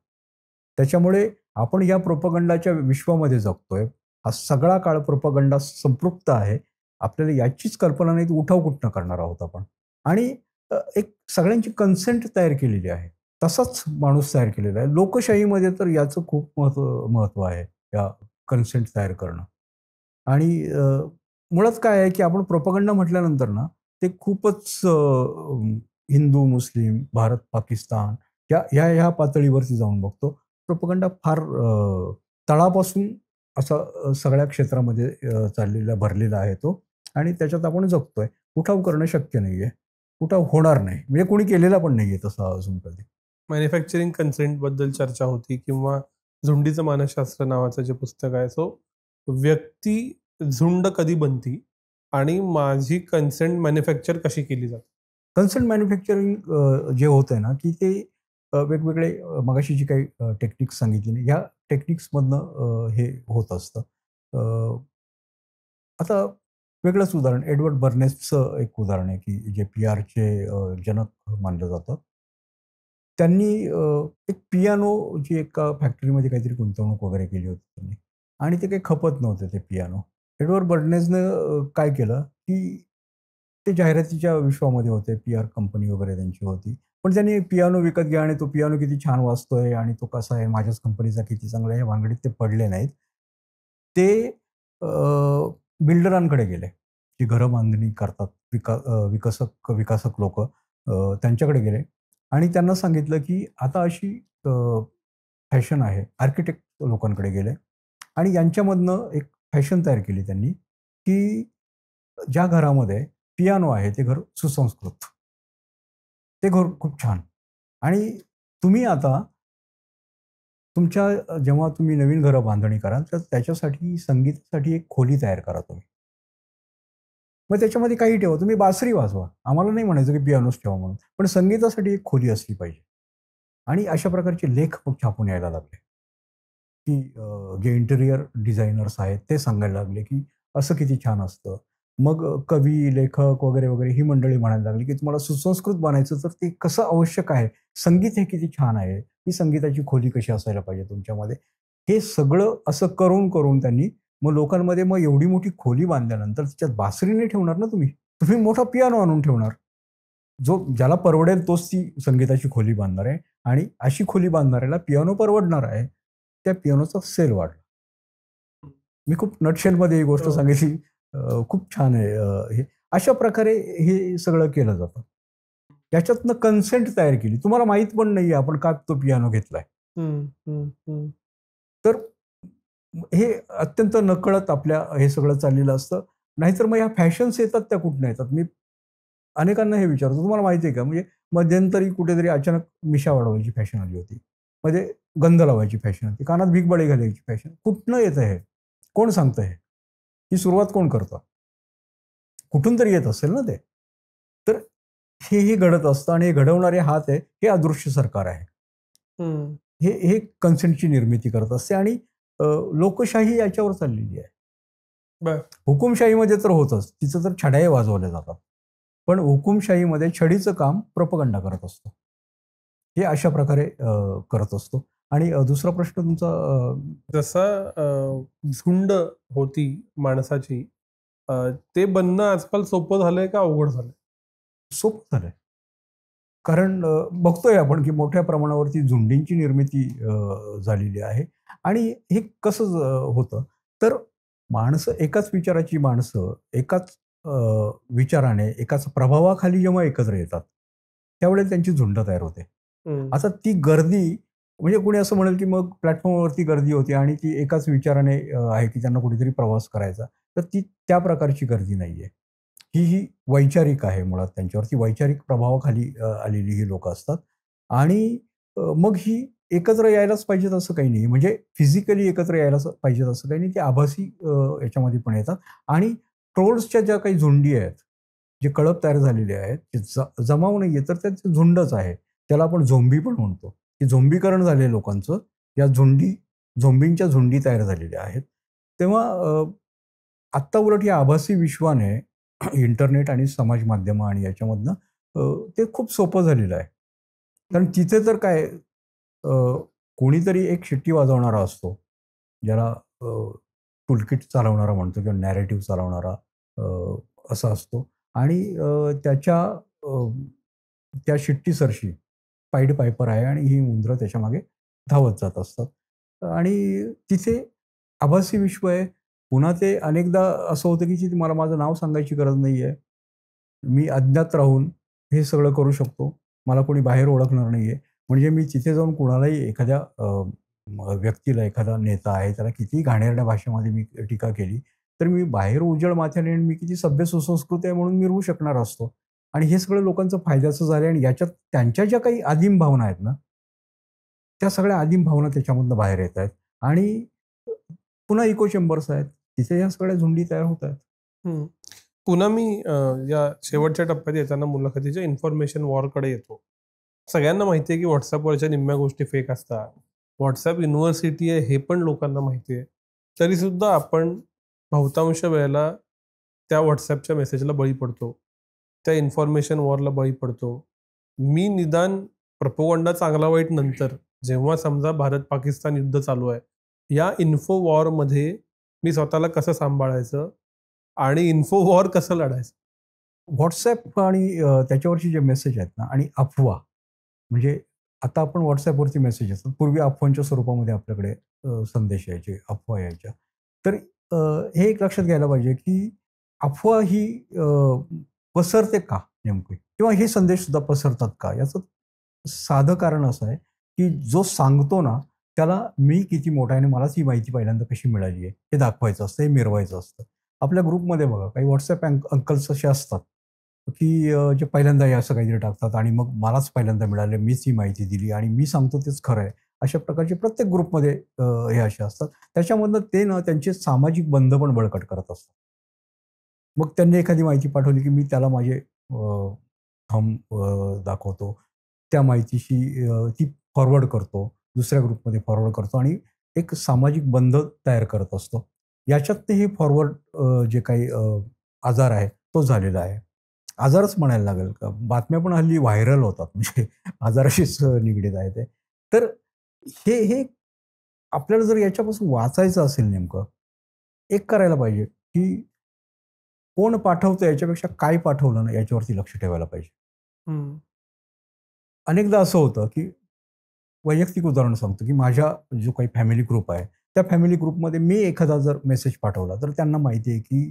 त्याच्यामुळे आपण या प्रोपगंडाच्या विश्वामध्ये जगतोय. हा सगळा काळ प्रोपगंडा संपृक्त आहे. आपल्याला याचीच कल्पना नाही, तर उठाव कुठनं करणार आहोत आपण? आणि एक सगळ्यांची कन्सेंट तयार केलेली आहे. तसाच माणूस तयार केलेला आहे. लोकशाहीमध्ये तर याचं खूप महत्त्व आहे, या कन्सेंट तयार करणं. आणि मुळात काय आहे, की आपण प्रोपगंडा म्हटल्यानंतर ना, ते खूपच हिंदू, मुस्लिम, भारत, पाकिस्तान ह्या पातळीवरती जाऊन बघतो. प्रोपगंडा फार तळापासून असा सगळ्या क्षेत्रामध्ये चाललेला, भरलेला आहे तो आणि त्याच्यात आपण जगतोय. उठाव करणं शक्य नाहीये. उठाव होणार नाही. म्हणजे कोणी केलेला पण नाहीये तसा अजून कधी. मॅन्युफॅक्चरिंग कन्सेंट बद्दल चर्चा होती किंवा झुंडीचं मानसशास्त्र नावाचं जे पुस्तक आहे. सो व्यक्ती झुंड कधी बनती आणि माझी कन्सेंट मॅन्युफॅक्चर कशी केली जाते? कन्सेंट मॅन्युफॅक्चरिंग जे होतंय ना, की ते वेगवेगळे मगाशी जी काही टेक्निक्स सांगितली ना, ह्या टेक्निक्समधनं हे होत असतं. अ, आता वेगळंच उदाहरण एडवर्ड बर्नेसचं एक उदाहरण आहे, की जे पी-आरचे जनक मानलं जातं. त्यांनी एक पियानोची एका फॅक्टरीमध्ये काहीतरी गुंतवणूक वगैरे केली होती त्यांनी आणि ते काही खपत नव्हते ते पियानो. एडवर्ड बर्नेसनं काय केलं, की ते जाहिरातीच्या विश्वामध्ये होते. पी-आर कंपनी वगैरे त्यांची होती. पण त्यांनी पियानो विकत घ्या आणि तो पियानो किती छान वाजतोय आणि तो कसा आहे, माझ्याच कंपनीचा किती चांगला आहे, या भानगडीत ते पडले नाहीत. ते बिल्डरांकडे गेले, जी घरं बांधणी करतात. विकासक लोकं त्यांच्याकडे गेले आणि त्यांना सांगितलं, की आता अशी फॅशन आहे. आर्किटेक्ट लोकांकडे गेले आणि यांच्यामधनं एक फॅशन तयार केली त्यांनी, की ज्या घरामध्ये पियानो आहे, ते घर सुसंस्कृत. ते घर खूप छान आणि तुम्ही आता तुमच्या जेव्हा तुम्ही नवीन घरं बांधणी कराल, तर त्याच्यासाठी संगीतासाठी एक खोली तयार करा तुम्ही. मग त्याच्यामध्ये काही ठेवा. तुम्ही बासरी वाजवा. आम्हाला नाही म्हणायचं की पियानोच ठेवा म्हणून. पण संगीतासाठी एक खोली असली पाहिजे. आणि अशा प्रकारचे लेख मग छापून यायला लागले, की जे इंटिरियर डिझायनर्स आहेत ते सांगायला लागले, की असं किती छान असतं. मग कवी, लेखक वगैरे, वगैरे ही मंडळी म्हणायला लागली, की तुम्हाला सुसंस्कृत बनायचं तर ते कसं आवश्यक आहे. संगीत हे किती छान आहे. ही संगीताची खोली कशी असायला पाहिजे तुमच्यामध्ये. हे सगळं असं करून त्यांनी मग लोकांमध्ये मग एवढी मोठी खोली बांधल्यानंतर त्याच्यात बासरी नाही ठेवणार ना तुम्ही. तुम्ही मोठा पियानो आणून ठेवणार. जो ज्याला परवडेल तोच ती संगीताची खोली बांधणार आहे आणि अशी खोली बांधणाऱ्याला पियानो परवडणार आहे. त्या पियानोचा सेल वाढला. मी खूप नटशेलमध्ये ही गोष्ट हो. सांगितली. खूप छान आहे हे. अशा प्रकारे हे सगळं केलं जातं. त्याच्यातनं कन्सेंट तयार केली. तुम्हाला माहीत पण नाहीये आपण का तो पियानो घेतलाय. हं, हं, हं. तर हे अत्यंत नकळत आपल्या हे सगळं चाललेलं असतं. नाहीतर मग ह्या फॅशन्स येतात त्या कुठनं येतात? मी अनेकांना हे विचारतो, तुम्हाला माहिती आहे का? म्हणजे मध्यंतरी कुठेतरी अचानक मिशा वाढवायची फॅशन आली होती. म्हणजे गंध लावायची फॅशन होती. कानात बिगबळे घालायची फॅशन. कुठनं येतं हे? कोण सांगतं हे? ही सुरुवात कोण करतं? कुठून तरी येत असेल ना ते. तर हे घडत असतं आणि हे घडवणारे हात आहे, हे अदृश्य सरकार आहे. हं. हे कन्सेंटची निर्मिती करत असते आणि लोकशाही याच्यावर चाललेली आहे. बरं. हुकुमशाहीमध्ये तर होतंच. तिचं तर छड्याही वाजवल्या जातात. पण हुकुमशाहीमध्ये छडीचं काम प्रोपगंडा करत असतो. हे अशा प्रकारे करत असतो. आणि दुसरा प्रश्न तुमचा जसं झुंड होती माणसाची, ते बनणं आजकाल सोपं झालंय का अवघड झालंय? सोपं झालंय. कारण बघतोय आपण की मोठ्या प्रमाणावरती झुंडींची निर्मिती झालेली आहे आणि हे कसं होतं, तर एकाच विचाराची माणसं एकाच अ, विचाराने, एकाच प्रभावाखाली जेव्हा एकत्र येतात, त्यावेळेला त्यांची झुंड तयार होते. हं. आता ती गर्दी म्हणजे कोणी असं म्हणेल की मग प्लॅटफॉर्मवरती गर्दी होती आणि ती एकाच विचाराने आहे की त्यांना कुठेतरी प्रवास करायचा. तर ती त्या प्रकारची गर्दी नाहीये. ही वैचारिक आहे मुळात त्यांच्यावरती वैचारिक प्रभावाखाली आलेली ही लोकं असतात आणि मग ही एकत्र यायलाच पाहिजेत असं काही नाही. म्हणजे फिजिकली एकत्र यायलाच पाहिजेत असं काही नाही. ते आभासी याच्यामध्ये पण येतात आणि ट्रोल्सच्या ज्या काही झुंडी आहेत, जे कळप तयार झालेले आहेत, ते जमाव नाहीये तर त्याचं झुंडच आहे. त्याला आपण झोंबी पण म्हणतो. की झोंबीकरण झालंय लोकांचं. या झोंबींच्या झुंडी तयार झालेल्या आहेत. तेव्हा आत्ता उलट या आभासी विश्वाने इंटरनेट आणि समाज माध्यमं आणि याच्यामधनं ते खूप सोपं झालेलं आहे. कारण तिथे तर काय कोणीतरी एक शिट्टी वाजवणारा असतो. ज्याला टूलकिट चालवणारा म्हणतो किंवा नॅरेटिव्ह चालवणारा असा असतो आणि त्या शिट्टीसरशी पाईड पायपर आहे आणि ही उंदरं त्याच्यामागे धावत जात असतात आणि तिथे आभासी विश्व आहे. पुन्हा ते अनेकदा असं होतं की मला माझं नाव सांगायची गरज नाही आहे. मी अज्ञात राहून हे सगळं करू शकतो. मला कोणी बाहेर ओळखणार नाही आहे. म्हणजे मी तिथे जाऊन कुणालाही एखाद्या व्यक्तीला, एखादा नेता आहे, त्याला कितीही घाणेरड्या भाषेमध्ये मी टीका केली, तर मी बाहेर उजळ माथ्याने आणि मी किती सभ्य सुसंस्कृत आहे म्हणून मी राहू शकणार असतो. आणि हे सगळं लोकांचं फायद्याचं झालं आणि याच्यात त्यांच्या ज्या काही आदिम भावना आहेत ना, त्या सगळ्या आदिम भावना त्याच्यामधनं बाहेर येत आहेत आणि पुन्हा इको चेंबर्स आहेत. तिथे या सगळ्या झुंडी तयार होत आहेत. हम्म. पुन्हा मी या शेवटच्या टप्प्यात येताना मुलाखतीच्या इन्फॉर्मेशन वॉरकडे येतो. सगळ्यांना माहिती आहे की व्हॉट्सअपवरच्या निम्म्या गोष्टी फेक असतात. व्हॉट्सअप युनिव्हर्सिटी आहे हे पण लोकांना माहिती आहे. तरी सुद्धा आपण बहुतांश वेळेला त्या व्हॉट्सअपच्या मेसेजला बळी पडतो. त्या इन्फॉर्मेशन वॉरला बळी पडतो. मी निदान प्रोपगंडा चांगला वाईट नंतर, जेव्हा समजा भारत पाकिस्तान युद्ध चालू आहे, या इन्फो वॉरमध्ये मी स्वतःला कसं सांभाळायचं आणि इन्फो वॉर कसं लढायचं? WhatsApp आणि त्याच्यावरचे जे मेसेज आहेत ना आणि अफवा, म्हणजे आता आपण WhatsAppवरती मेसेज असतात. पूर्वी अफवांच्या स्वरूपामध्ये आपल्याकडे संदेश यायचे, अफवा यायच्या. तर हे एक लक्षात घ्यायला पाहिजे, की अफवा ही पसरते का नेमकी? किंवा हे संदेशसुद्धा पसरतात का? याचं साधं कारण असं आहे, की जो सांगतो ना, त्याला मी किती मोठा आहे आणि मलाच ही माहिती पहिल्यांदा कशी मिळाली आहे, हे दाखवायचं असतं, हे मिरवायचं असतं. आपल्या ग्रुपमध्ये बघा, काही WhatsApp अंकल्स असे असतात, की जे पहिल्यांदा हे असं काहीतरी टाकतात आणि मग मलाच पहिल्यांदा मिळालं, मीच ही माहिती दिली आणि मी सांगतो तेच खरं आहे. अशा प्रकारचे प्रत्येक ग्रुपमध्ये हे असे असतात. त्याच्यामधनं ते ना त्यांचे सामाजिक बंध पण बळकट करत असतात. मग त्यांनी एखादी माहिती पाठवली, की मी त्याला माझे थंब दाखवतो. त्या माहितीशी ती फॉरवर्ड करतो. दुसऱ्या ग्रुपमध्ये फॉरवर्ड करतो आणि एक सामाजिक बंध तयार करत असतो. याच्यात ते हे फॉरवर्ड जे काही आजार आहे, तो झालेला आहे. आजारच म्हणायला लागेल का? बातम्या पण हल्ली व्हायरल होतात म्हणजे आजाराशीच निगडीत आहे ते. तर हे आपल्याला जर याच्यापासून वाचायचं असेल नेमकं, एक करायला पाहिजे, की कोण पाठवतं याच्यापेक्षा काय पाठवलं ना याच्यावरती लक्ष ठेवायला पाहिजे. हम्म. अनेकदा असं होतं, की वैयक्तिक उदाहरण सांगतो, की माझ्या जो काही फॅमिली ग्रुप आहे, त्या फॅमिली ग्रुपमध्ये मी एखादा जर मेसेज पाठवला, तर त्यांना माहिती आहे, की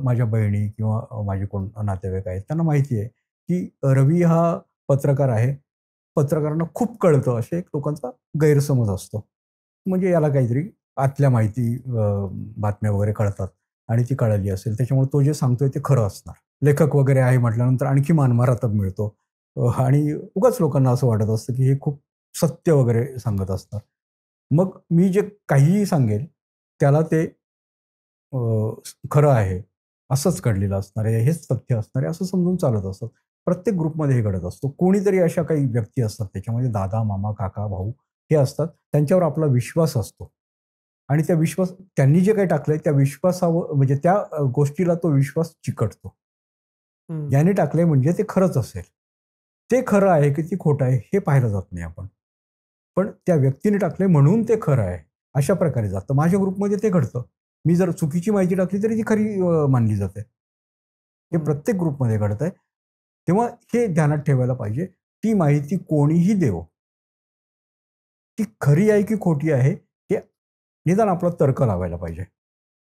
माझ्या बहिणी किंवा माझे कोण नातेवाईक आहेत, त्यांना माहिती आहे, की रवी हा पत्रकार आहे. पत्रकारांना खूप कळतं, असे एक लोकांचा गैरसमज असतो. म्हणजे याला काहीतरी आतल्या माहिती बातम्या वगैरे कळतात आणि ती कळाली असेल. त्याच्यामुळे तो जे सांगतोय ते खरं असणार. लेखक वगैरे आहे म्हटल्यानंतर आणखी मानमरातब मिळतो आणि उगाच लोकांना असं वाटत असतं, की हे खूप सत्य वगैरे सांगत असतात. मग मी जे काहीही सांगेल, त्याला ते खरं आहे, असंच घडलेलं असणार आहे, हेच तथ्य असणार आहे, असं समजून चालत असतं. प्रत्येक ग्रुपमध्ये हे घडत असतो. कोणीतरी अशा काही व्यक्ती असतात, त्याच्यामध्ये दादा, मामा, काका, भाऊ हे असतात. त्यांच्यावर आपला विश्वास असतो आणि त्या विश्वास त्यांनी जे काही टाकलंय, त्या विश्वासावर म्हणजे त्या गोष्टीला तो विश्वास चिकटतो. हम्म. याने टाकलंय म्हणजे ते खरंच असेल. ते खरं आहे की ते खोटं आहे हे पाहिलं जात नाही आपण. पण त्या व्यक्तीने टाकलंय म्हणून ते खरं आहे. अशा प्रकारे जातं. माझ्या ग्रुपमध्ये ते घडतं. मी जर चुकीची माहिती टाकली तरी ती खरी मानली जाते. हे हम्म. प्रत्येक ग्रुपमध्ये घडतंय. तेव्हा हे ध्यानात ठेवायला पाहिजे. ती माहिती कोणीही देवो. ती खरी आहे की खोटी आहे हे निदान आपला तर्क लावायला पाहिजे.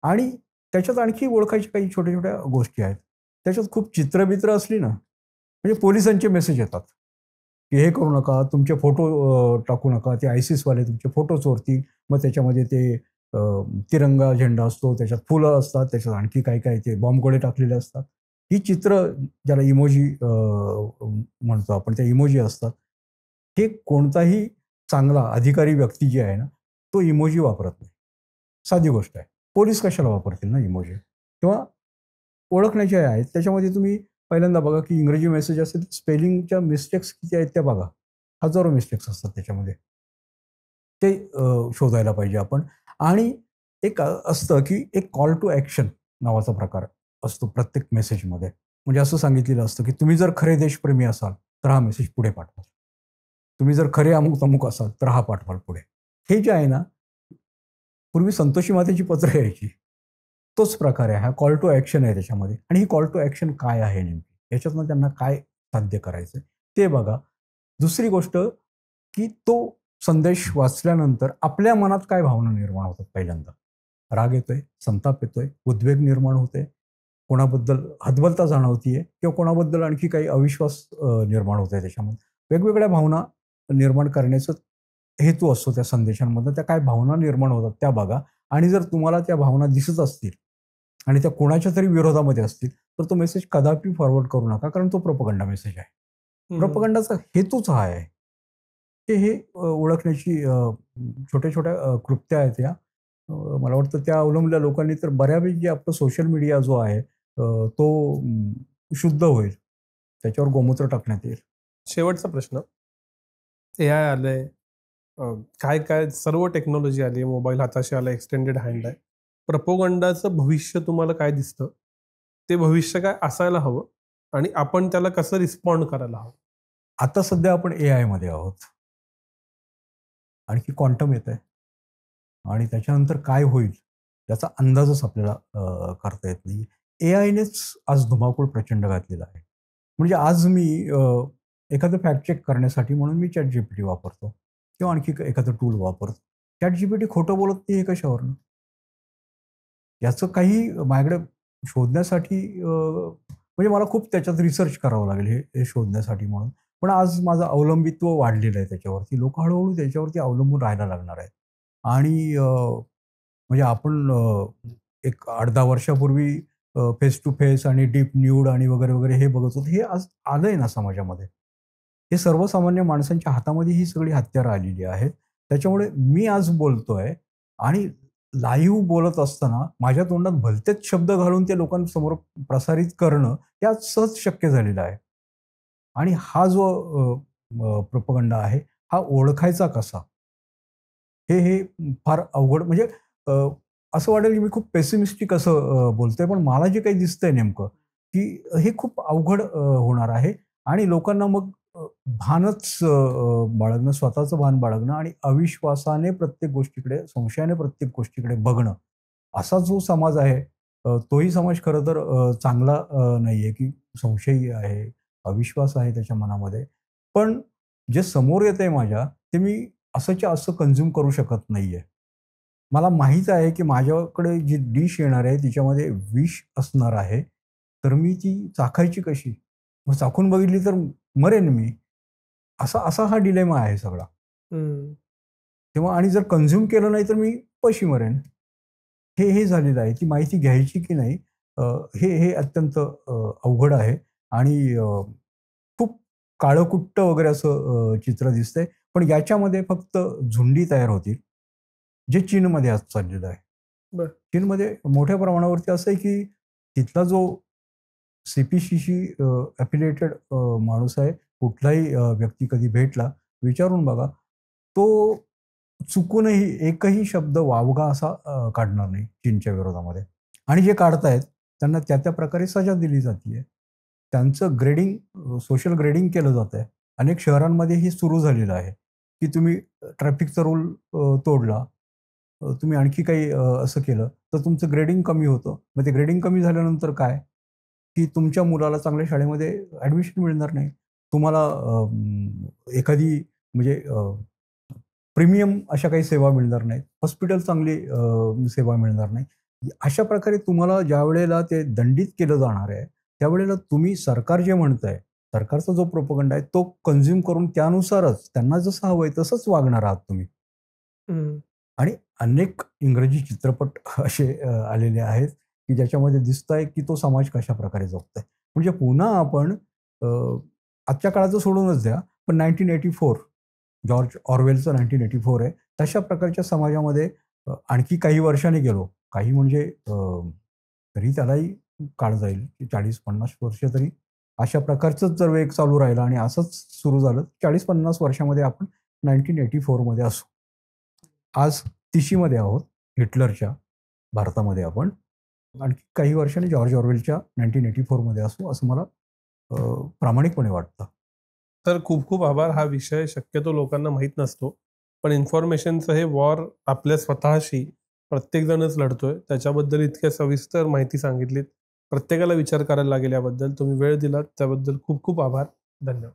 आणि त्याच्यात आणखी ओळखायच्या काही छोट्या-छोट्या गोष्टी आहेत. त्याच्यात खूप चित्रबित्र असली ना, म्हणजे पोलिसांचे मेसेज येतात, की हे करू नका, तुमचे फोटो टाकू नका. ते ISISवाले तुमचे फोटो चोरतील. मग त्याच्यामध्ये ते अ, तिरंगा झेंडा असतो, त्याच्यात फुलं असतात, त्याच्यात आणखी काय-काय ते बॉम्बगोळे टाकलेले असतात. ही चित्र ज्याला इमोजी म्हणतो आपण, त्या इमोजी असतात. हे कोणताही चांगला अधिकारी व्यक्ती जी आहे ना, तो इमोजी वापरत नाही. साधी गोष्ट आहे. पोलीस कशाला वापरतील ना इमोजी? किंवा ओळखण्याचे आहेत. त्याच्यामध्ये तुम्ही पहिल्यांदा बघा, की इंग्रजी मेसेज असेल, स्पेलिंगच्या मिस्टेक्स किती आहेत त्या बघा. हजारो मिस्टेक्स असतात त्याच्यामध्ये. ते शोधायला पाहिजे आपण. आणि एक असतं, की एक कॉल टू ॲक्शन नावाचा प्रकार असतो प्रत्येक मेसेजमध्ये. म्हणजे असं सांगितलेलं असतं, की तुम्ही जर खरे देशप्रेमी असाल, तर हा मेसेज पुढे पाठवा. तुम्ही जर खरे अमुक-तमुक असाल, तर हा पाठवाल पुढे. हे जे आहे ना, पूर्वी संतोषी मातेची पत्र यायची. तोच प्रकार आहे. हा कॉल टू ॲक्शन आहे त्याच्यामध्ये. आणि ही कॉल टू ॲक्शन काय आहे नेमकी? याच्यातनं त्यांना काय साध्य करायचंय ते बघा. दुसरी गोष्ट की तो संदेश वाचल्यानंतर आपल्या मनात काय भावना निर्माण होतात. पहिल्यांदा राग येतोय, संताप येतोय, उद्वेग निर्माण होते, कोणाबद्दल हतबलता जाणवतीये किंवा कोणाबद्दल आणखी काही अविश्वास निर्माण होत आहे. त्याच्यामध्ये वेगवेगळ्या भावना निर्माण करण्याचा हेतू असतो त्या संदेशांमधनं. त्या काय भावना निर्माण होतात त्या बघा, आणि जर तुम्हाला त्या भावना दिसत असतील आणि त्या कोणाच्या तरी विरोधामध्ये असतील, तर तो मेसेज कदापि फॉरवर्ड करू नका, कारण तो प्रोपगंडा मेसेज आहे. प्रोपगंडाचा हेतूच हा आहे की हे ओळखण्याची छोट्या छोट्या कृत्या आहेत या. मला वाटतं त्या अवलंबल्या लोकांनी तर बऱ्यापैकी आपलं सोशल मीडिया जो आहे तो शुद्ध होईल, त्याच्यावर गोमूत्र टाकण्यात येईल. शेवटचा प्रश्न, AI आलंय, काय काय सर्व टेक्नॉलॉजी आली, मोबाईल हाताशी आला, एक्सटेंडेड हँड आहे, प्रोपगंडाचं भविष्य तुम्हाला काय दिसतं? ते भविष्य काय असायला हवं आणि आपण त्याला कसं रिस्पॉन्ड करायला हवं? आता सध्या आपण AI मध्ये आहोत, आणखी क्वांटम येत आहे, आणि त्याच्यानंतर काय होईल याचा अंदाजच आपल्याला करता येत नाही. AIनेच आज धुमाकूळ प्रचंड घातलेला आहे. म्हणजे आज मी एखादं फॅक्ट चेक करण्यासाठी म्हणून मी ChatGPT वापरतो किंवा आणखी एखादं टूल वापरतो. ChatGPT खोटं बोलत नाही हे कशावरनं? याचं काही माझ्याकडे शोधण्यासाठी म्हणजे मला खूप त्याच्यात रिसर्च करावं लागेल हे शोधण्यासाठी म्हणून. पण आज माझं अवलंबित्व वाढलेलं आहे त्याच्यावरती. लोकं हळू-हळू त्याच्यावरती अवलंबून राहायला लागणार आहेत. आणि म्हणजे आपण एक 8-10 वर्षापूर्वी फेस टू फेस आणि डीप न्यूड आणि वगैरे, वगैरे हे बघत होतो. हे आज आलंय ना समाजामध्ये. हे सर्वसामान्य माणसांच्या हातामध्ये ही सगळी हत्यारं आलेली आहेत. त्याच्यामुळे मी आज बोलतोय आणि लाईव्ह बोलत असताना माझ्या तोंडात भलतेच शब्द घालून ते लोकांसमोर प्रसारित करणं हे आज सहज शक्य झालेलं आहे. आणि हा जो प्रोपगंडा आहे, हा ओळखायचा कसा? हे फार अवघड. म्हणजे असं वाटेल की मी खूप पेसिमिस्टिक असं बोलतोय, पण मला जे काही दिसतंय नेमकं, की हे खूप अवघड होणार आहे. आणि लोकांना मग भानच बाळगणं, स्वतःचं भान बाळगणं आणि अविश्वासाने प्रत्येक गोष्टीकडे, संशयाने प्रत्येक गोष्टीकडे बघणं, असा जो समाज आहे, तोही समाज खरं तर चांगला नाहीये, की संशयी आहे, अविश्वास आहे त्याच्या मनामध्ये. पण जे समोर येतंय माझ्या, ते मी असंच्या असं कन्झ्युम करू शकत नाहीये. मला माहीत आहे, की माझ्याकडे जी डिश येणार आहे, तिच्यामध्ये विष असणार आहे. तर मी ती चाखायची कशी? मग चाखून बघितली तर मरेन मी. असा असा हा डिलेमा आहे सगळा. तेव्हा आणि जर कन्झ्युम केलं नाही, तर मी उपाशी मरेन. हे झालेलं आहे. ती माहिती घ्यायची की नाही, हे अत्यंत अवघड आहे. आणि खूप काळंकुट्ट वगैरे असं चित्र दिसतंय. पण याच्यामध्ये फक्त झुंडी तयार होतील, जे चीनमध्ये आज चाललेलं आहे. बरं. चीनमध्ये मोठ्या प्रमाणावरती असं आहे, की तिथला जो CPCशी ॲफिलिएटेड माणूस आहे, कुठलाही व्यक्ती कधी भेटला, विचारून बघा, तो चुकूनही एकही शब्द वावगा असा काढणार नाही चीनच्या विरोधामध्ये. आणि जे काढतायत त्यांना त्या प्रकारे सजा दिली जातीये. त्यांचं ग्रेडिंग, सोशल ग्रेडिंग केलं जातंय. अनेक शहरांमध्ये हे सुरू झालेलं आहे, की तुम्ही ट्रॅफिकचा रूल तोडला, तुम्ही आणखी काही असं केलं, तर तुमचं ग्रेडिंग कमी होतं. मग ते ग्रेडिंग कमी झाल्यानंतर काय? की तुमच्या मुलाला चांगल्या शाळेमध्ये ॲडमिशन मिळणार नाही. तुम्हाला एखादी म्हणजे प्रीमियम अशा काही सेवा मिळणार नाहीत. हॉस्पिटल चांगली सेवा मिळणार नाही. अशा प्रकारे तुम्हाला ज्यावेळेला ते दंडित केलं जाणार आहे, त्यावेळेला तुम्ही सरकार जे म्हणतंय, सरकारचा जो प्रोपगंडा आहे, तो कन्झ्युम करून त्यानुसारच त्यांना जसं हवंय तसंच वागणार आहात तुम्ही. आणि अनेक इंग्रजी चित्रपट असे आलेले आहेत, की ज्याच्यामध्ये दिसतंय, की तो समाज कशाप्रकारे जगतोय. म्हणजे पुन्हा आपण आजच्या काळाचं सोडूनच द्या, पण 1984 जॉर्ज ऑर्वेलचं 1984 आहे. तशा प्रकारच्या समाजामध्ये आणखी काही वर्षांनी गेलो. काही म्हणजे तरी त्यालाही काळ जाईल, की 40-50 वर्ष तरी अशा प्रकारचंच जर वेग चालू राहिला आणि असंच सुरू झालं, 40-50 वर्षामध्ये आपण 1984 मध्ये असू. आज 30मध्ये आहोत, हिटलरच्या भारतामध्ये आपण. आणखी काही वर्षांनी जॉर्ज ऑर्वेलच्या 1984 मध्ये असू, असं मला प्रामाणिकपणे वाटतं. तर खूप खूप आभार. हा विषय शक्यतो लोकांना माहीत नसतो, पण इन्फॉर्मेशनचं हे वॉर आपल्या स्वतःशी प्रत्येकजणच लढतोय. त्याच्याबद्दल इतक्या सविस्तर माहिती सांगितलीत. प्रत्येकाला विचार करायला लागेल याबद्दल. तुम्ही वेळ दिलात त्याबद्दल खूप खूप आभार. धन्यवाद.